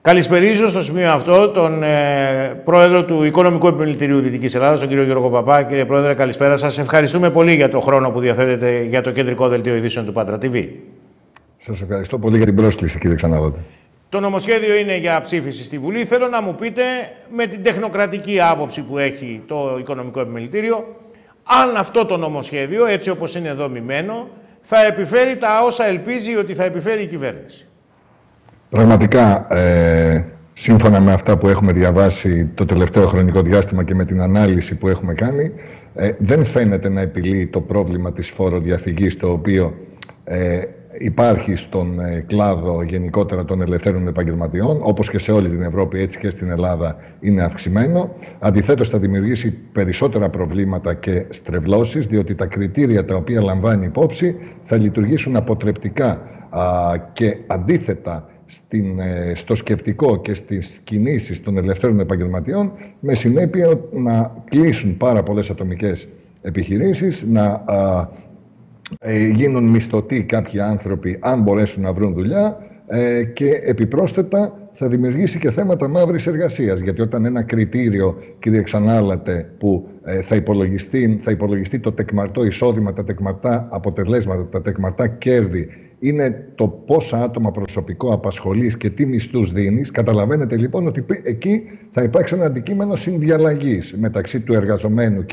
Καλησπερίζω στο σημείο αυτό τον πρόεδρο του Οικονομικού Επιμελητηρίου Δυτικής Ελλάδας, τον κύριο Γιώργο Παπά. Κύριε Πρόεδρε, καλησπέρα σας. Ευχαριστούμε πολύ για τον χρόνο που διαθέτετε για το κεντρικό δελτίο ειδήσεων του Πάτρα TV. Σας ευχαριστώ πολύ για την πρόσκληση, κύριε Ξαναδότη. Το νομοσχέδιο είναι για ψήφιση στη Βουλή. Θέλω να μου πείτε, με την τεχνοκρατική άποψη που έχει το Οικονομικό Επιμελητήριο, αν αυτό το νομοσχέδιο, έτσι όπως είναι δομημένο, θα επιφέρει τα όσα ελπίζει ότι θα επιφέρει η κυβέρνηση. Πραγματικά, σύμφωνα με αυτά που έχουμε διαβάσει το τελευταίο χρονικό διάστημα και με την ανάλυση που έχουμε κάνει, δεν φαίνεται να επιλύει το πρόβλημα της φοροδιαφυγής, το οποίο υπάρχει στον κλάδο γενικότερα των ελευθέρων επαγγελματιών, όπως και σε όλη την Ευρώπη, έτσι και στην Ελλάδα είναι αυξημένο. Αντιθέτως, θα δημιουργήσει περισσότερα προβλήματα και στρεβλώσεις, διότι τα κριτήρια τα οποία λαμβάνει υπόψη θα λειτουργήσουν αποτρεπτικά και αντίθετα στο σκεπτικό και στις κινήσεις των ελευθέρων επαγγελματιών, με συνέπεια να κλείσουν πάρα πολλές ατομικές επιχειρήσεις, να γίνουν μισθωτοί κάποιοι άνθρωποι αν μπορέσουν να βρουν δουλειά, και επιπρόσθετα θα δημιουργήσει και θέματα μαύρης εργασίας, γιατί όταν ένα κριτήριο, κύριε Ξανάλατε, που θα υπολογιστεί το τεκμαρτό εισόδημα, τα τεκμαρτά αποτελέσματα, τα τεκμαρτά κέρδη, είναι το πόσα άτομα προσωπικό απασχολείς και τι μισθούς δίνεις. Καταλαβαίνετε λοιπόν ότι εκεί θα υπάρξει ένα αντικείμενο συνδιαλλαγής μεταξύ του εργαζομένου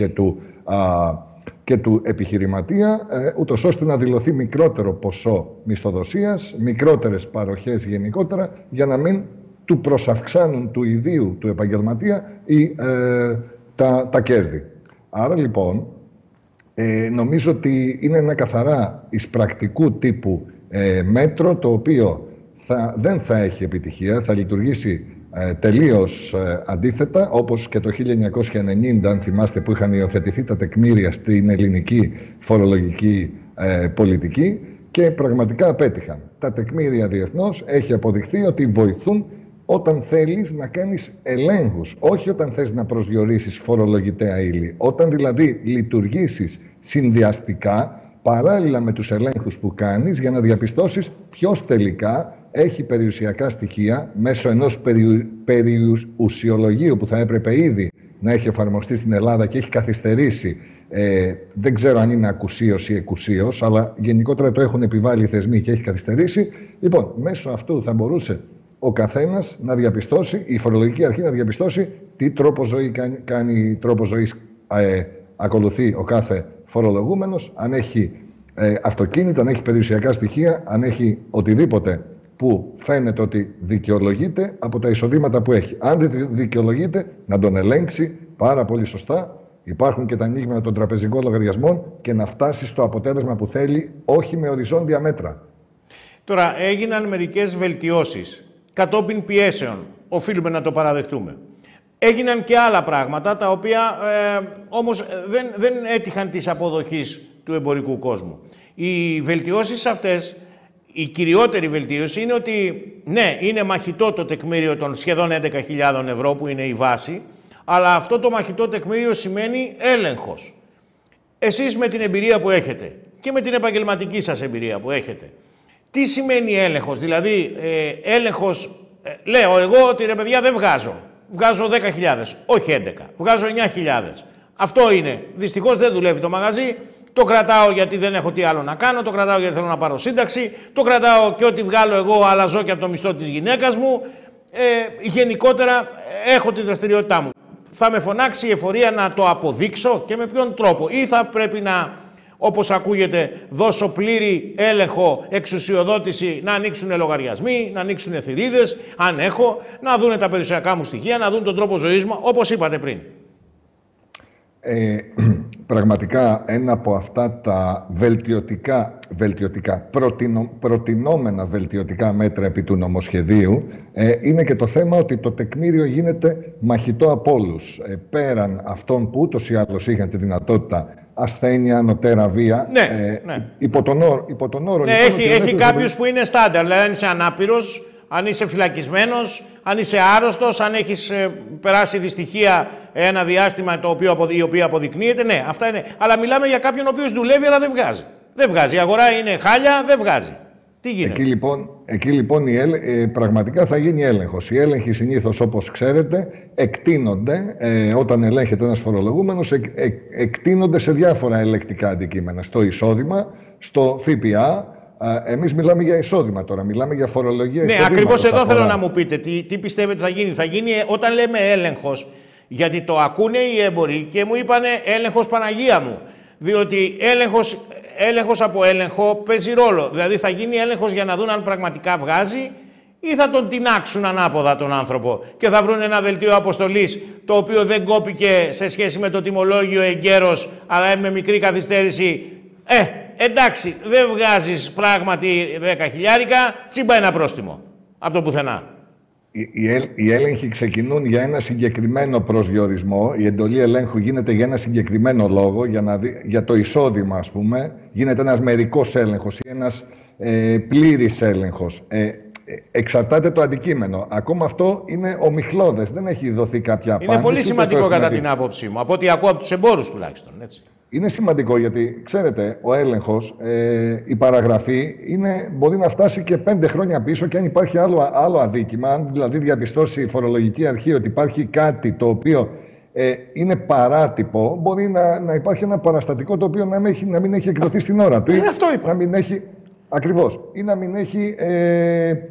και του επιχειρηματία, ούτως ώστε να δηλωθεί μικρότερο ποσό μισθοδοσίας, μικρότερες παροχές γενικότερα, για να μην του προσαυξάνουν του ιδίου του επαγγελματία τα κέρδη. Άρα λοιπόν, νομίζω ότι είναι ένα καθαρά εισπρακτικού τύπου μέτρο, το οποίο δεν θα έχει επιτυχία, θα λειτουργήσει τελείως αντίθετα, όπως και το 1990, αν θυμάστε, που είχαν υιοθετηθεί τα τεκμήρια στην ελληνική φορολογική πολιτική και πραγματικά απέτυχαν. Τα τεκμήρια διεθνώς έχει αποδειχθεί ότι βοηθούν όταν θέλεις να κάνεις ελέγχους, όχι όταν θες να προσδιορίσεις φορολογητέα ύλη. Όταν δηλαδή λειτουργήσεις συνδυαστικά, παράλληλα με τους ελέγχους που κάνεις, για να διαπιστώσεις ποιος τελικά έχει περιουσιακά στοιχεία μέσω ενός περιουσιολογίου που θα έπρεπε ήδη να έχει εφαρμοστεί στην Ελλάδα και έχει καθυστερήσει. Δεν ξέρω αν είναι ακουσίως ή εκουσίως, αλλά γενικότερα το έχουν επιβάλει οι θεσμοί και έχει καθυστερήσει. Λοιπόν, μέσω αυτού θα μπορούσε ο καθένας να διαπιστώσει, η φορολογική αρχή να διαπιστώσει τι τρόπο ζωής ακολουθεί ο κάθε φορολογούμενος, αν έχει αυτοκίνητο, αν έχει περιουσιακά στοιχεία, αν έχει οτιδήποτε που φαίνεται ότι δικαιολογείται από τα εισοδήματα που έχει. Αν δεν δικαιολογείται, να τον ελέγξει πάρα πολύ σωστά. Υπάρχουν και τα ανοίγματα των τραπεζικών λογαριασμών και να φτάσει στο αποτέλεσμα που θέλει, όχι με οριζόντια μέτρα. Τώρα, έγιναν μερικές βελτιώσεις κατόπιν πιέσεων. Οφείλουμε να το παραδεχτούμε. Έγιναν και άλλα πράγματα, τα οποία όμως δεν έτυχαν της αποδοχής του εμπορικού κόσμου. Οι βελτιώσεις αυτές, η κυριότερη βελτίωση είναι ότι, ναι, είναι μαχητό το τεκμήριο των σχεδόν 11.000 ευρώ που είναι η βάση, αλλά αυτό το μαχητό τεκμήριο σημαίνει έλεγχος. Εσείς με την εμπειρία που έχετε και με την επαγγελματική σας εμπειρία που έχετε, τι σημαίνει έλεγχος? Δηλαδή, έλεγχος, λέω εγώ ότι ρε παιδιά δεν βγάζω. Βγάζω 10.000, όχι 11. Βγάζω 9.000. Αυτό είναι. Δυστυχώς δεν δουλεύει το μαγαζί. Το κρατάω γιατί δεν έχω τι άλλο να κάνω. Το κρατάω γιατί θέλω να πάρω σύνταξη. Το κρατάω και ό,τι βγάλω εγώ αλλαζώ και από το μισθό της γυναίκας μου. Γενικότερα έχω τη δραστηριότητά μου. Θα με φωνάξει η εφορία να το αποδείξω και με ποιον τρόπο? Ή θα πρέπει να, όπως ακούγεται, δώσω πλήρη έλεγχο, εξουσιοδότηση, να ανοίξουν λογαριασμοί, να ανοίξουν θηρίδες, αν έχω, να δουν τα περιουσιακά μου στοιχεία, να δουν τον τρόπο ζωής μου, όπως είπατε πριν. Πραγματικά ένα από αυτά τα προτινόμενα βελτιωτικά μέτρα επί του νομοσχεδίου είναι και το θέμα ότι το τεκμήριο γίνεται μαχητό από όλους. Πέραν αυτών που ούτως ή άλλως είχαν τη δυνατότητα, ασθένεια, ανωτέρα βία, ναι. Υπό τον όρο... Ναι, έχει κάποιους που είναι στάνταρ, δηλαδή αν είσαι ανάπηρος, αν είσαι φυλακισμένος, αν είσαι άρρωστος, αν έχεις περάσει δυστυχία ένα διάστημα η οποία αποδεικνύεται, ναι, αυτά είναι. Αλλά μιλάμε για κάποιον ο οποίος δουλεύει αλλά δεν βγάζει. Δεν βγάζει. Η αγορά είναι χάλια, δεν βγάζει. Τι γίνεται? Εκεί λοιπόν πραγματικά θα γίνει έλεγχος. Οι έλεγχοι συνήθως, όπως ξέρετε, εκτείνονται όταν ελέγχεται ένας φορολογούμενος, εκτείνονται σε διάφορα ελεκτικά αντικείμενα. Στο εισόδημα, στο ΦΠΑ. Εμείς μιλάμε για εισόδημα τώρα, μιλάμε για φορολογία. Ναι, ακριβώς εδώ θέλω να μου πείτε τι πιστεύετε ότι θα γίνει. Θα γίνει όταν λέμε έλεγχος, γιατί το ακούνε οι έμποροι και μου είπανε έλεγχος Παναγία μου. Διότι έλεγχος από έλεγχο παίζει ρόλο. Δηλαδή θα γίνει έλεγχος για να δουν αν πραγματικά βγάζει ή θα τον τινάξουν ανάποδα τον άνθρωπο και θα βρουν ένα δελτίο αποστολής το οποίο δεν κόπηκε σε σχέση με το τιμολόγιο εγκαίρος αλλά με μικρή καθυστέρηση. Εντάξει, δεν βγάζεις πράγματι 10 χιλιάρικα, τσίμπα ένα πρόστιμο από το πουθενά. Οι έλεγχοι ξεκινούν για ένα συγκεκριμένο προσδιορισμό. Η εντολή ελέγχου γίνεται για ένα συγκεκριμένο λόγο, για το εισόδημα, ας πούμε. Γίνεται ένας μερικός έλεγχος ή ένας πλήρης έλεγχος. Εξαρτάται το αντικείμενο. Ακόμα αυτό είναι ομιχλώδες. Δεν έχει δωθεί κάποια απάντηση. Είναι πολύ σημαντικό κατά την άποψή μου, από ό,τι ακούω από τους εμπόρους τουλάχιστον. Έτσι. Είναι σημαντικό γιατί, ξέρετε, ο έλεγχος, η παραγραφή μπορεί να φτάσει και 5 χρόνια πίσω και αν υπάρχει άλλο αδίκημα, αν δηλαδή διαπιστώσει η φορολογική αρχή ότι υπάρχει κάτι το οποίο είναι παράτυπο, μπορεί να υπάρχει ένα παραστατικό το οποίο να μην έχει εκδοθεί στην ώρα του. Είναι αυτό είπα. Να μην έχει, ακριβώς, ή να μην έχει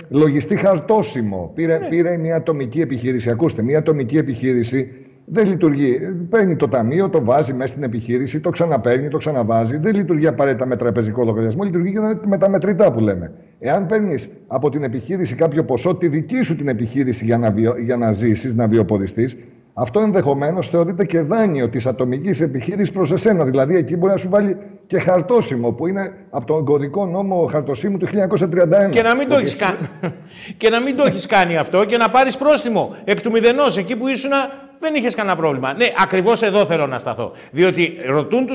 λογιστεί χαρτόσημο. Πήρε μια ατομική επιχείρηση. Ακούστε, μια ατομική επιχείρηση δεν λειτουργεί. Παίρνει το ταμείο, το βάζει μέσα στην επιχείρηση, το ξαναπαίρνει, το ξαναβάζει. Δεν λειτουργεί απαραίτητα με τραπεζικό λογαριασμό, λειτουργεί με τα μετρητά που λέμε. Εάν παίρνεις από την επιχείρηση κάποιο ποσό, τη δική σου την επιχείρηση για να ζήσεις, να βιοποριστείς, αυτό ενδεχομένως θεωρείται και δάνειο της ατομικής επιχείρησης προς εσένα. Δηλαδή εκεί μπορεί να σου βάλει και χαρτόσημο, που είναι από τον κωδικό νόμο χαρτοσύμου του 1931. Και να μην το έχεις κάνει. Και να μην το έχεις κάνει αυτό και να πάρεις πρόστιμο εκ του μηδενός, εκεί που ήσουν. Δεν είχες κανένα πρόβλημα. Ναι, ακριβώς εδώ θέλω να σταθώ. Διότι ρωτούν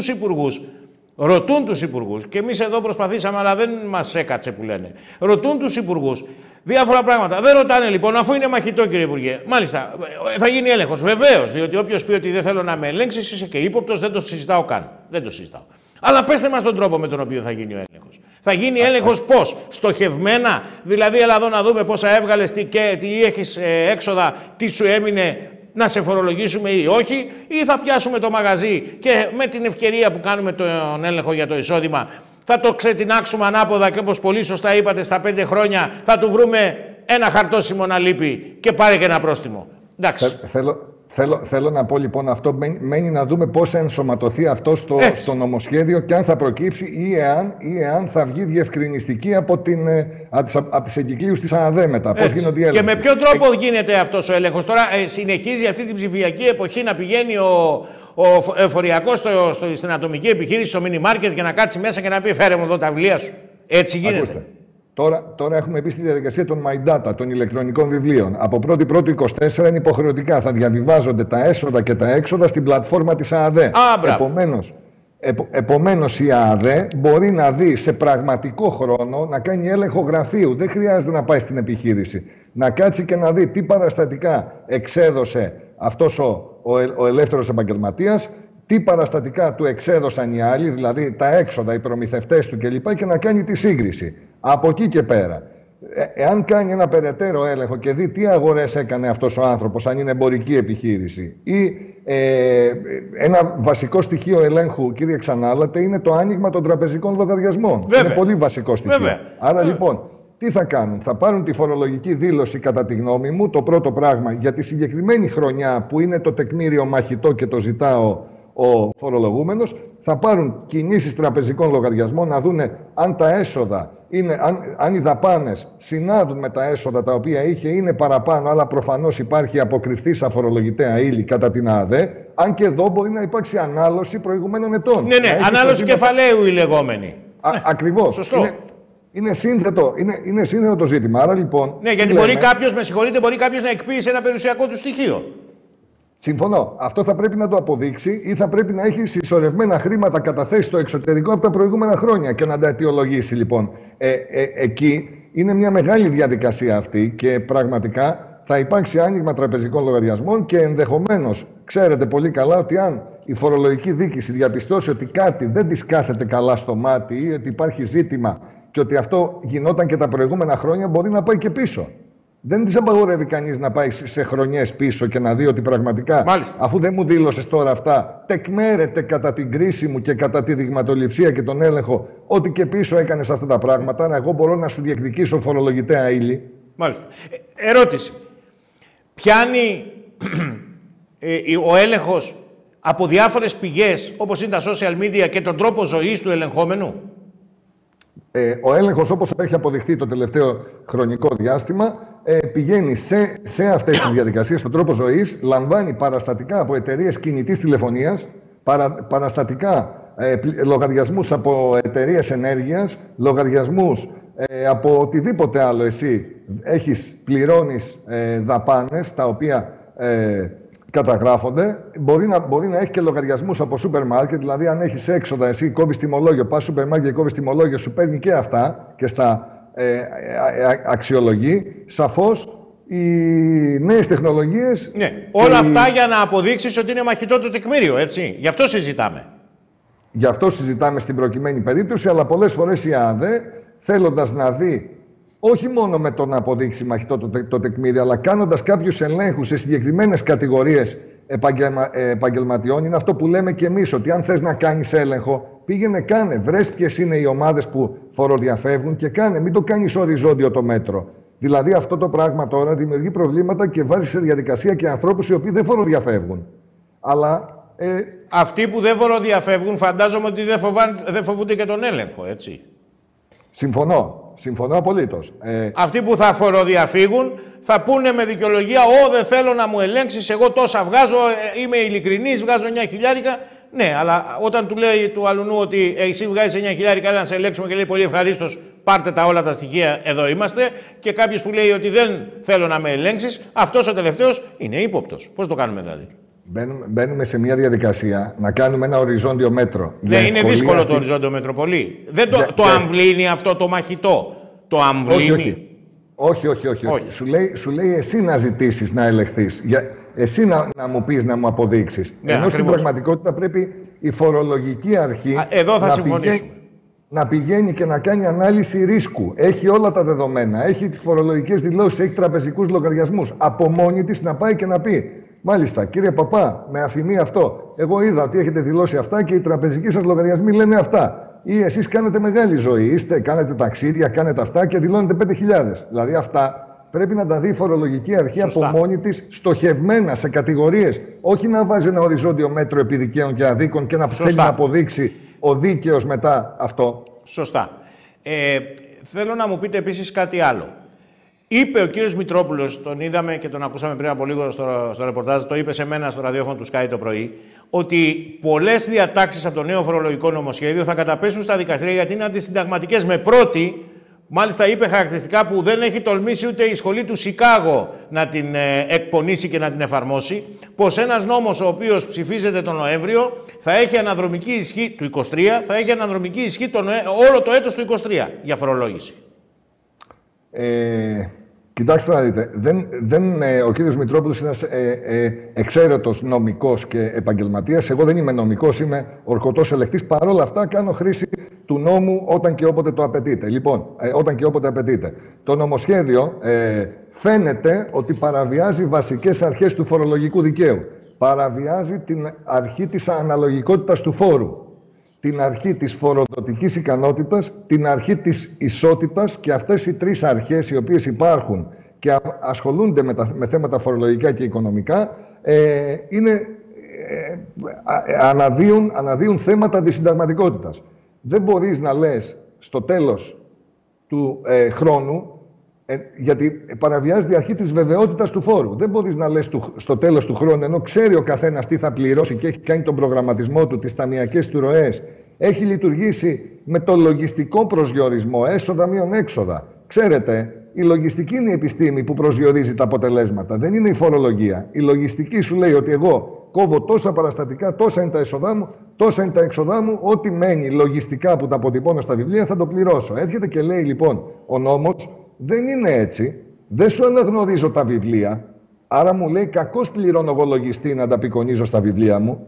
τους υπουργούς, και εμείς εδώ προσπαθήσαμε, αλλά δεν μας έκατσε που λένε. Ρωτούν τους υπουργούς διάφορα πράγματα. Δεν ρωτάνε λοιπόν, αφού είναι μαχητό, κύριε Υπουργέ. Μάλιστα, θα γίνει έλεγχος. Βεβαίως, διότι όποιος πει ότι δεν θέλω να με ελέγξεις, είσαι και ύποπτος, δεν το συζητάω καν. Δεν το συζητάω. Αλλά πέστε μας τον τρόπο με τον οποίο θα γίνει ο έλεγχος. Θα γίνει έλεγχος πώς? Στοχευμένα, δηλαδή, έλα εδώ να δούμε πόσα έβγαλες, τι έχεις έξοδα, τι σου έμεινε, να σε φορολογήσουμε ή όχι, ή θα πιάσουμε το μαγαζί και με την ευκαιρία που κάνουμε τον έλεγχο για το εισόδημα θα το ξετινάξουμε ανάποδα και όπως πολύ σωστά είπατε, στα 5 χρόνια θα του βρούμε ένα χαρτόσημο να λείπει και πάρε και ένα πρόστιμο. Εντάξει. Θέλω να πω λοιπόν, αυτό μένει να δούμε πώς θα ενσωματωθεί αυτό στο νομοσχέδιο και αν θα προκύψει ή εάν θα βγει διευκρινιστική από τις εγκυκλίους της ΑΔΕ μετά. Πώς γίνονται οι έλεγχοι. Και με ποιο τρόπο γίνεται αυτός ο έλεγχος? Τώρα συνεχίζει αυτή την ψηφιακή εποχή να πηγαίνει ο εφοριακός στην ατομική επιχείρηση, στο mini market και να κάτσει μέσα και να πει φέρε μου εδώ τα βιβλία σου. Έτσι γίνεται. Ακούστε. Τώρα έχουμε μπει στη διαδικασία των My Data, των ηλεκτρονικών βιβλίων. Από 1η-1η-24 είναι υποχρεωτικά. Θα διαβιβάζονται τα έσοδα και τα έξοδα στην πλατφόρμα της ΑΑΔΕ. Επομένως η ΑΑΔΕ μπορεί να δει σε πραγματικό χρόνο, να κάνει έλεγχο γραφείου. Δεν χρειάζεται να πάει στην επιχείρηση. Να κάτσει και να δει τι παραστατικά εξέδωσε αυτός ο ελεύθερος επαγγελματίας, τι παραστατικά του εξέδωσαν οι άλλοι, δηλαδή τα έξοδα, οι προμηθευτές του κλπ. Και να κάνει τη σύγκριση. Από εκεί και πέρα. Εάν κάνει ένα περαιτέρω έλεγχο και δει τι αγορές έκανε αυτός ο άνθρωπος, αν είναι εμπορική επιχείρηση, ή ένα βασικό στοιχείο ελέγχου, κύριε Ξανάλατε, είναι το άνοιγμα των τραπεζικών λογαριασμών. Βέβαια. Είναι πολύ βασικό στοιχείο. Βέβαια. Άρα λοιπόν, τι θα κάνουν? Θα πάρουν τη φορολογική δήλωση, κατά τη γνώμη μου, το πρώτο πράγμα, για τη συγκεκριμένη χρονιά που είναι το τεκμήριο μαχητό και το ζητάω ο φορολογούμενος, θα πάρουν κινήσεις τραπεζικών λογαριασμών να δούνε αν τα έσοδα, αν οι δαπάνες συνάδουν με τα έσοδα τα οποία είχε, είναι παραπάνω, αλλά προφανώς υπάρχει αποκρυφθήσα φορολογητέα ύλη κατά την ΑΔΕ, αν και εδώ μπορεί να υπάρξει ανάλωση προηγουμένων ετών. Ναι, ανάλωση κεφαλαίου η λεγόμενη. Ακριβώς. Σωστό. Είναι σύνθετο το ζήτημα. Άρα λοιπόν. Ναι, γιατί μπορεί κάποιος, με συγχωρείτε, μπορεί κάποιος να εκποιήσει ένα περιουσιακό του στοιχείο. Συμφωνώ. Αυτό θα πρέπει να το αποδείξει ή θα πρέπει να έχει συσσωρευμένα χρήματα καταθέσει στο εξωτερικό από τα προηγούμενα χρόνια και να τα αιτιολογήσει λοιπόν. Εκεί είναι μια μεγάλη διαδικασία αυτή και πραγματικά θα υπάρξει άνοιγμα τραπεζικών λογαριασμών και ενδεχομένως ξέρετε πολύ καλά ότι αν η φορολογική δίκηση διαπιστώσει ότι κάτι δεν της κάθεται καλά στο μάτι ή ότι υπάρχει ζήτημα και ότι αυτό γινόταν και τα προηγούμενα χρόνια, μπορεί να πάει και πίσω. Δεν της απαγορεύει κανείς να πάει σε χρονιές πίσω και να δει ότι πραγματικά, αφού δεν μου δήλωσες τώρα αυτά, τεκμέρεται κατά την κρίση μου και κατά τη δειγματοληψία και τον έλεγχο ότι και πίσω έκανες αυτά τα πράγματα, άρα εγώ μπορώ να σου διεκδικήσω φορολογητέα ύλη. Μάλιστα. Ερώτηση. Πιάνει ο έλεγχος από διάφορες πηγές, όπως είναι τα social media, και τον τρόπο ζωής του ελεγχόμενου? Ο έλεγχος, όπως έχει αποδειχθεί το τελευταίο χρονικό διάστημα, πηγαίνει σε αυτές τις διαδικασίες, στον τρόπο ζωής, λαμβάνει παραστατικά από εταιρείες κινητής τηλεφωνίας, παραστατικά λογαριασμούς από εταιρείες ενέργειας, λογαριασμούς από οτιδήποτε άλλο εσύ πληρώνεις δαπάνες, τα οποία καταγράφονται. Μπορεί να έχει και λογαριασμούς από σούπερ μάρκετ, δηλαδή αν έχεις έξοδα, εσύ κόβεις τιμολόγιο, πας σούπερ μάρκετ και κόβεις τιμολόγιο, σου παίρνει και αυτά και στα αξιολογεί. Σαφώς οι νέες τεχνολογίες... Ναι, όλα αυτά για να αποδείξεις ότι είναι μαχητό το τεκμήριο, έτσι. Γι' αυτό συζητάμε. Γι' αυτό συζητάμε στην προκειμένη περίπτωση, αλλά πολλές φορές η ΑΔΕ, θέλοντας να δει όχι μόνο με το να αποδείξει μαχητό το τεκμήριο, αλλά κάνοντας κάποιους ελέγχους σε συγκεκριμένες κατηγορίες επαγγελματιών, είναι αυτό που λέμε και εμείς, ότι αν θες να κάνεις έλεγχο, πήγαινε κάνε, βρες ποιες είναι οι ομάδες που φοροδιαφεύγουν και κάνε, μην το κάνεις οριζόντιο το μέτρο. Δηλαδή αυτό το πράγμα τώρα δημιουργεί προβλήματα και βάζει σε διαδικασία και ανθρώπους οι οποίοι δεν φοροδιαφεύγουν. Αλλά... Αυτοί που δεν φοροδιαφεύγουν φαντάζομαι ότι δεν φοβούνται και τον έλεγχο, έτσι. Συμφωνώ απολύτως. Αυτοί που θα φοροδιαφύγουν θα πούνε με δικαιολογία δεν θέλω να μου ελέγξεις, εγώ τόσα βγάζω, είμαι ειλικρινής, βγάζω 9 χιλιάρικα. Ναι, αλλά όταν του λέει του αλουνού ότι εσύ βγάζεις 9 χιλιάρικα, να σε ελέγξουμε, και λέει πολύ ευχαρίστως, πάρτε όλα τα στοιχεία, εδώ είμαστε. Και κάποιος που λέει ότι δεν θέλω να με ελέγξεις, αυτός ο τελευταίος είναι ύποπτος. Πώς το κάνουμε δηλαδή? Μπαίνουμε σε μια διαδικασία να κάνουμε ένα οριζόντιο μέτρο. Ναι, είναι δύσκολο το οριζόντιο μέτρο πολύ. Δεν το αμβλύνει αυτό το μαχητό. Το αμβλύνει. Όχι. Σου λέει εσύ να ζητήσεις να ελεγχθείς. Εσύ να μου πεις, να μου αποδείξεις. Ναι, ενώ στην πραγματικότητα πρέπει η φορολογική αρχή εδώ θα συμφωνήσουμε. Να πηγαίνει και να κάνει ανάλυση ρίσκου. Έχει όλα τα δεδομένα. Έχει τις φορολογικές δηλώσεις, έχει τραπεζικούς λογαριασμούς. Από μόνη της να πάει και να πει: μάλιστα, κύριε Παπά, με αφημεί αυτό. Εγώ είδα ότι έχετε δηλώσει αυτά και οι τραπεζικοί σας λογαριασμοί λένε αυτά. Ή εσείς κάνετε μεγάλη ζωή, κάνετε ταξίδια, κάνετε αυτά και δηλώνετε 5.000. Δηλαδή αυτά πρέπει να τα δει η φορολογική αρχή. Σωστά. Από μόνη της, στοχευμένα σε κατηγορίες. Όχι να βάζει ένα οριζόντιο μέτρο επί δικαίων και αδίκων και να θέλει να αποδείξει ο δίκαιος μετά αυτό. Σωστά. Θέλω να μου πείτε επίσης κάτι άλλο. Είπε ο κύριος Μητρόπουλος, τον είδαμε και τον ακούσαμε πριν από λίγο στο ρεπορτάζ, το είπε σε μένα στο ραδιόφωνο του Sky το πρωί, ότι πολλές διατάξεις από το νέο φορολογικό νομοσχέδιο θα καταπέσουν στα δικαστήρια γιατί είναι αντισυνταγματικές. Με πρώτη, μάλιστα είπε χαρακτηριστικά που δεν έχει τολμήσει ούτε η σχολή του Σικάγο να την εκπονήσει και να την εφαρμόσει, πως ένας νόμος ο οποίος ψηφίζεται τον Νοέμβριο θα έχει αναδρομική ισχύ του 23, θα έχει αναδρομική ισχύ όλο το έτος του 23 για φορολόγηση. Κοιτάξτε να δείτε, ο κύριος Μητρόπουλος είναι ένας εξαίρετος νομικός και επαγγελματίας. Εγώ δεν είμαι νομικός, είμαι ορκωτός ελεκτής. Παρ' όλα αυτά κάνω χρήση του νόμου όταν και όποτε το απαιτείται. Λοιπόν, όταν και όποτε απαιτείται. Το νομοσχέδιο φαίνεται ότι παραβιάζει βασικές αρχές του φορολογικού δικαίου. Παραβιάζει την αρχή της αναλογικότητας του φόρου, την αρχή της φοροδοτικής ικανότητας, την αρχή της ισότητας, και αυτές οι τρεις αρχές οι οποίες υπάρχουν και ασχολούνται με θέματα φορολογικά και οικονομικά αναδύουν θέματα αντισυνταγματικότητας. Δεν μπορείς να λες στο τέλος του χρόνου, γιατί παραβιάζει η αρχή της βεβαιότητας του φόρου. Δεν μπορείς να λες στο τέλος του χρόνου, ενώ ξέρει ο καθένας τι θα πληρώσει και έχει κάνει τον προγραμματισμό του, τις ταμειακές του ροές, έχει λειτουργήσει με το λογιστικό προσδιορισμό, έσοδα μείον έξοδα. Ξέρετε, η λογιστική είναι η επιστήμη που προσδιορίζει τα αποτελέσματα, δεν είναι η φορολογία. Η λογιστική σου λέει ότι εγώ κόβω τόσα παραστατικά, τόσα είναι τα έσοδά μου, τόσα είναι τα έξοδά μου, ό,τι μένει λογιστικά που τα αποτυπώνω στα βιβλία θα το πληρώσω. Έρχεται και λέει λοιπόν ο νόμος, δεν είναι έτσι, δεν σου αναγνωρίζω τα βιβλία, άρα μου λέει κακώς πληρώνω εγώ λογιστή να τα απεικονίζω στα βιβλία μου.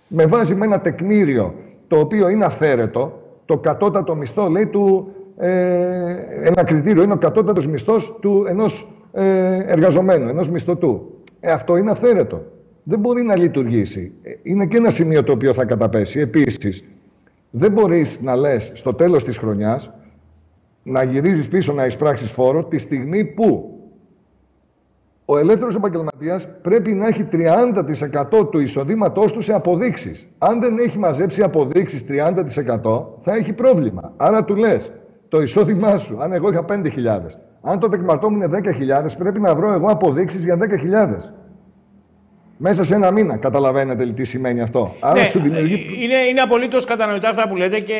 Με βάζει με ένα τεκμήριο το οποίο είναι αυθαίρετο, Το κατώτατο μισθό, λέει, ένα κριτήριο είναι ο κατώτατος μισθός του ενός εργαζομένου, ενός μισθωτού. Αυτό είναι αυθαίρετο. Δεν μπορεί να λειτουργήσει. Είναι και ένα σημείο το οποίο θα καταπέσει. Επίσης, δεν μπορείς να λες στο τέλος της χρονιάς να γυρίζεις πίσω να εισπράξεις φόρο τη στιγμή που ο ελεύθερος επαγγελματίας πρέπει να έχει 30% του εισοδήματός του σε αποδείξεις. Αν δεν έχει μαζέψει αποδείξεις 30%, θα έχει πρόβλημα. Άρα του λες, το εισόδημά σου, αν εγώ είχα 5.000, αν το τεκμαρτό μου είναι 10.000, πρέπει να βρω εγώ αποδείξεις για 10.000. Μέσα σε ένα μήνα. Καταλαβαίνετε τι σημαίνει αυτό. Άρα σου δημιουργεί... είναι απολύτως κατανοητά αυτά που λέτε και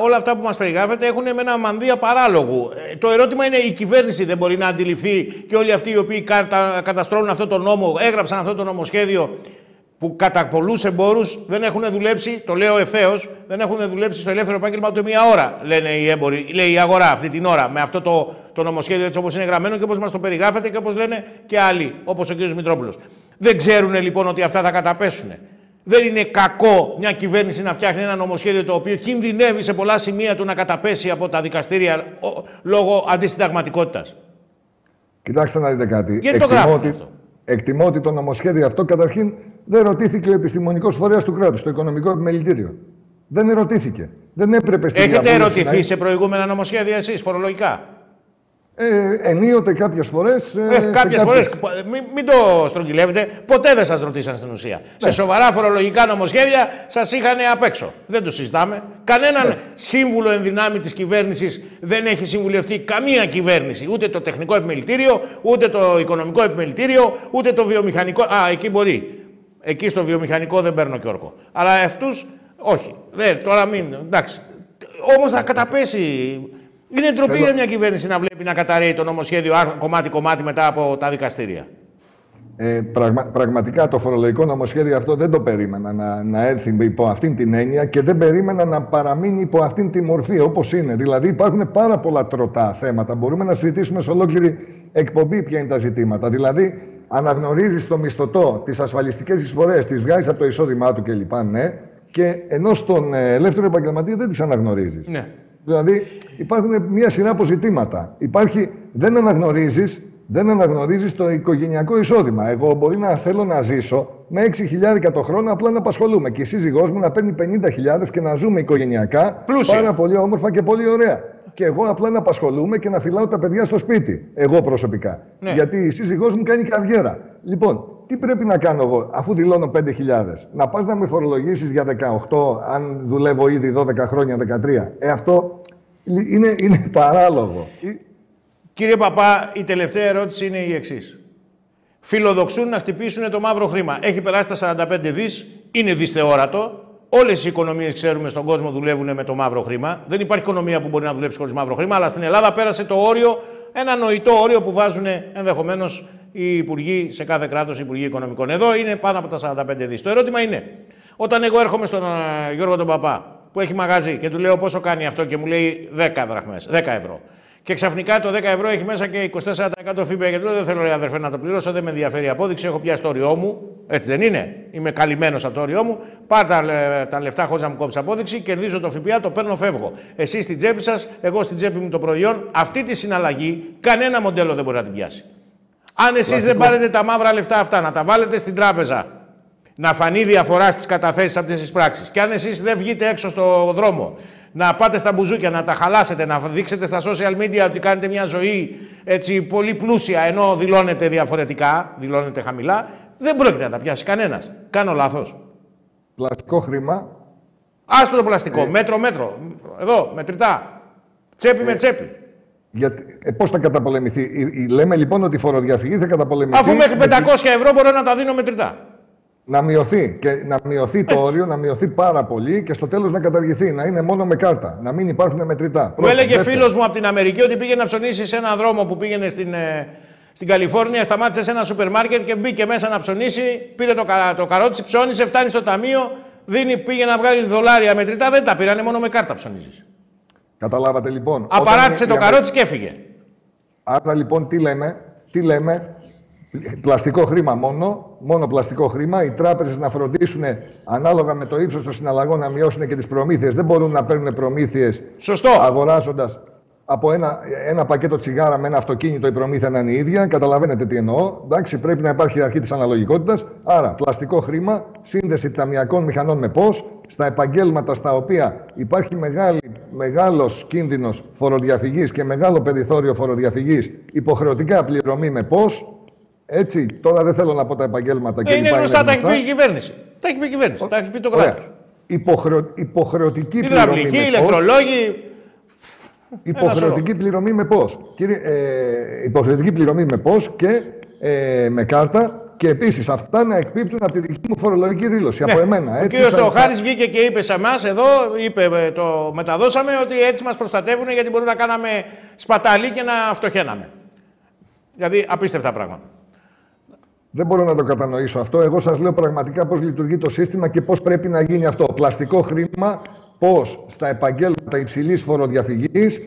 όλα αυτά που μας περιγράφετε έχουν ένα μανδύα παράλογου. Το ερώτημα είναι, η κυβέρνηση δεν μπορεί να αντιληφθεί και όλοι αυτοί οι οποίοι καταστρώνουν αυτό το νόμο, έγραψαν αυτό το νομοσχέδιο που κατά πολλούς εμπόρους δεν έχουν δουλέψει, το λέω ευθέως, δεν έχουν δουλέψει στο ελεύθερο επάγγελμα ούτε μία ώρα, λένε οι έμποροι, λέει η αγορά αυτή την ώρα, με αυτό το νομοσχέδιο έτσι όπως είναι γραμμένο και όπως μας το περιγράφετε και όπως λένε και άλλοι, όπως ο κ. Μητρόπουλος. Δεν ξέρουν λοιπόν ότι αυτά θα καταπέσουν. Δεν είναι κακό μια κυβέρνηση να φτιάχνει ένα νομοσχέδιο το οποίο κινδυνεύει σε πολλά σημεία του να καταπέσει από τα δικαστήρια λόγω αντισυνταγματικότητας. Κοιτάξτε να δείτε κάτι. Γιατί το γράφουν αυτό? Εκτιμώ ότι το νομοσχέδιο αυτό καταρχήν δεν ρωτήθηκε ο επιστημονικός φορέας του κράτους, το Οικονομικό Επιμελητήριο. Δεν ερωτήθηκε. Δεν έπρεπε στην Έχετε ερωτηθεί σε προηγούμενα νομοσχέδια εσείς, φορολογικά? Ενίοτε κάποιες φορές. Κάποιες φορές. Μην το στρογγυλεύετε. Ποτέ δεν σας ρωτήσαν στην ουσία. Ναι. Σε σοβαρά φορολογικά νομοσχέδια σας είχαν απ' έξω. Δεν το συζητάμε. Κανέναν σύμβουλο εν δυνάμει της κυβέρνησης δεν έχει συμβουλευτεί καμία κυβέρνηση. Ούτε το τεχνικό επιμελητήριο, ούτε το οικονομικό επιμελητήριο, ούτε το βιομηχανικό. Εκεί μπορεί. Εκεί στο βιομηχανικό δεν παίρνω και όρκο. Αλλά αυτούς όχι. Τώρα μην. Εντάξει. Όμως θα καταπέσει. Είναι ντροπή για μια κυβέρνηση να βλέπει να καταρρέει το νομοσχέδιο κομμάτι-κομμάτι μετά από τα δικαστήρια. Πραγματικά το φορολογικό νομοσχέδιο αυτό δεν το περίμενα να έρθει υπό αυτήν την έννοια και δεν περίμενα να παραμείνει υπό αυτήν τη μορφή όπως είναι. Δηλαδή υπάρχουν πάρα πολλά τροτά θέματα. Μπορούμε να συζητήσουμε σε ολόκληρη εκπομπή ποια είναι τα ζητήματα. Δηλαδή, αναγνωρίζεις το μισθωτό, τις ασφαλιστικές εισφορές, τις βγάζεις από το εισόδημά του κλπ. Ναι, και ενώ στον ελεύθερο επαγγελματία δεν τις αναγνωρίζεις. Ναι. Δηλαδή υπάρχουν μια σειρά από ζητήματα. Δεν αναγνωρίζεις το οικογενειακό εισόδημα. Εγώ μπορεί να θέλω να ζήσω με 6.000 το χρόνο απλά να απασχολούμαι και η σύζυγός μου να παίρνει 50.000 και να ζούμε οικογενειακά πλούσια. Πάρα πολύ όμορφα και πολύ ωραία. Και εγώ απλά να απασχολούμαι και να φυλάω τα παιδιά στο σπίτι. Εγώ προσωπικά. Ναι. Γιατί η σύζυγός μου κάνει καριέρα. Λοιπόν, τι πρέπει να κάνω εγώ, αφού δηλώνω 5.000, να πας να με φορολογήσεις για 18, αν δουλεύω ήδη 12 χρόνια, 13. Αυτό είναι παράλογο. Κύριε Παπά, η τελευταία ερώτηση είναι η εξής. Φιλοδοξούν να χτυπήσουν το μαύρο χρήμα. Έχει περάσει τα 45 δις, είναι δυσθεόρατο. Όλες οι οικονομίες, ξέρουμε, στον κόσμο δουλεύουν με το μαύρο χρήμα. Δεν υπάρχει οικονομία που μπορεί να δουλέψει χωρίς μαύρο χρήμα, αλλά στην Ελλάδα πέρασε το όριο, ένα νοητό όριο που βάζουν ενδεχομένως οι υπουργοί σε κάθε κράτος, οι υπουργοί οικονομικών. Εδώ είναι πάνω από τα 45 δις. Το ερώτημα είναι, όταν εγώ έρχομαι στον Γιώργο τον Παπά, που έχει μαγαζί και του λέω πόσο κάνει αυτό και μου λέει 10 δραχμές, 10 ευρώ. Και ξαφνικά το 10 ευρώ έχει μέσα και 24% ΦΠΑ και του λέω δεν θέλω, αδερφέ, να το πληρώσω, δεν με ενδιαφέρει η απόδειξη, έχω πιάσει το όριό μου. Έτσι δεν είναι? Είμαι καλυμμένος από το όριό μου. Πάρ' τα λεφτά χωρίς να μου κόψει απόδειξη, κερδίζω το ΦΠΑ, το παίρνω, φεύγω. Εσείς στην τσέπη σας, εγώ στην τσέπη μου το προϊόν. Αυτή τη συναλλαγή κανένα μοντέλο δεν μπορεί να την πιάσει. Αν εσείς δεν πάρετε τα μαύρα λεφτά αυτά, να τα βάλετε στην τράπεζα, να φανεί διαφορά στις καταθέσεις αυτές τις πράξεις, και αν εσείς δεν βγείτε έξω στο δρόμο, να πάτε στα μπουζούκια, να τα χαλάσετε, να δείξετε στα social media ότι κάνετε μια ζωή έτσι πολύ πλούσια, ενώ δηλώνετε διαφορετικά, δηλώνετε χαμηλά, δεν πρόκειται να τα πιάσει κανένας. Κάνω λάθος? Πλαστικό χρήμα. Άστο το πλαστικό. Μέτρο. Εδώ, μετρητά. Τσέπη με τσέπη. Πώς θα καταπολεμηθεί? Λέμε λοιπόν ότι η φοροδιαφυγή θα καταπολεμηθεί. Αφού μέχρι 500 ευρώ μπορώ να τα δίνω μετρητά. Να μειωθεί και να μειωθεί το όριο, να μειωθεί πάρα πολύ και στο τέλος να καταργηθεί. Να είναι μόνο με κάρτα. Να μην υπάρχουν μετρητά. Μου έλεγε φίλος μου από την Αμερική ότι πήγε να ψωνίσει σε έναν δρόμο που πήγαινε στην Καλιφόρνια, σταμάτησε σε ένα σούπερ μάρκετ και μπήκε μέσα να ψωνίσει. Πήρε το καρότσι, ψώνισε, φτάνει στο ταμείο, πήγε να βγάλει δολάρια μετρητά. Δεν τα πήρανε, μόνο με κάρτα ψωνίζεις. Καταλάβατε λοιπόν. Απαράτησε το καρότσι και έφυγε. Άρα λοιπόν τι λέμε. Πλαστικό χρήμα μόνο πλαστικό χρήμα. Οι τράπεζες να φροντίσουν ανάλογα με το ύψος των συναλλαγών να μειώσουν και τις προμήθειες. Δεν μπορούν να παίρνουν προμήθειες αγοράζοντας από ένα πακέτο τσιγάρα με ένα αυτοκίνητο η προμήθεια να είναι η ίδια. Καταλαβαίνετε τι εννοώ. Εντάξει, πρέπει να υπάρχει η αρχή της αναλογικότητας. Άρα, πλαστικό χρήμα, σύνδεση ταμιακών μηχανών με ΠΟΣ, στα επαγγέλματα στα οποία υπάρχει μεγάλος κίνδυνος φοροδιαφυγής και μεγάλο περιθώριο φοροδιαφυγής, υποχρεωτικά πληρωμή με ΠΟΣ. Έτσι, τώρα δεν θέλω να πω τα επαγγέλματα και είναι γνωστά, τα έχει πει η κυβέρνηση. Τα έχει πει η κυβέρνηση, τα έχει πει το κράτος. Υποχρεωτική υδραυλική, πληρωμή ηλεκτρολόγοι. Υποχρεωτική πληρωμή με πώς. Υποχρεωτική πληρωμή με πώς και με κάρτα. Και επίσης αυτά να εκπίπτουν από τη δική μου φορολογική δήλωση. Από εμένα. Ο κύριος Θεοχάρης βγήκε και είπε σε εμάς εδώ, το μεταδώσαμε, ότι έτσι μας προστατεύουν γιατί μπορούμε να κάναμε σπατάλη και να φτωχαίναμε. Δηλαδή απίστευτα πράγματα. Δεν μπορώ να το κατανοήσω αυτό. Εγώ σας λέω πραγματικά πώς λειτουργεί το σύστημα και πώς πρέπει να γίνει αυτό. Πλαστικό χρήμα, πώς στα επαγγέλματα υψηλής φοροδιαφυγής,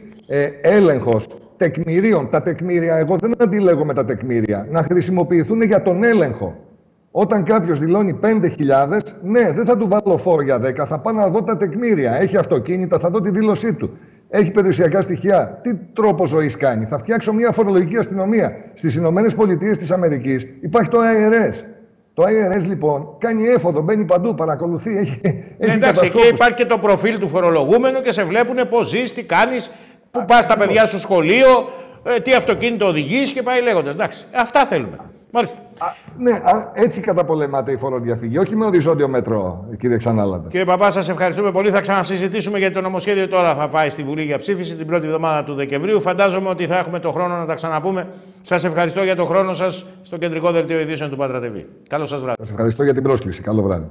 έλεγχος τεκμηρίων. Τα τεκμήρια, εγώ δεν αντιλέγω με τα τεκμήρια, να χρησιμοποιηθούν για τον έλεγχο. Όταν κάποιος δηλώνει 5.000, ναι, δεν θα του βάλω φόρο για 10, θα πάω να δω τα τεκμήρια. Έχει αυτοκίνητα, θα δω τη δήλωσή του. Έχει περιουσιακά στοιχεία. Τι τρόπο ζωής κάνει. Θα φτιάξω μια φορολογική αστυνομία. Στις ΗΠΑ υπάρχει το IRS. Το IRS λοιπόν κάνει έφοδο, μπαίνει παντού, παρακολουθεί. Έχει εντάξει, εκεί υπάρχει και το προφίλ του φορολογούμενου και σε βλέπουν πώς ζεις, τι κάνεις, πού πας τα παιδιά στο σχολείο, τι αυτοκίνητο οδηγείς και πάει λέγοντας. Εντάξει, αυτά θέλουμε. Μάλιστα. Ναι, έτσι καταπολεμάται η φοροδιαφυγή, όχι με οριζόντιο μέτρο, κύριε Ξανάλαντα. Κύριε Παπά, σας ευχαριστούμε πολύ. Θα ξανασυζητήσουμε γιατί το νομοσχέδιο τώρα θα πάει στη Βουλή για ψήφιση την πρώτη εβδομάδα του Δεκεμβρίου. Φαντάζομαι ότι θα έχουμε το χρόνο να τα ξαναπούμε. Σας ευχαριστώ για το χρόνο σας στο κεντρικό δελτίο ειδήσεων του Πάτρα TV. Καλό σας βράδυ. Σας ευχαριστώ για την πρόσκληση. Καλό βράδυ.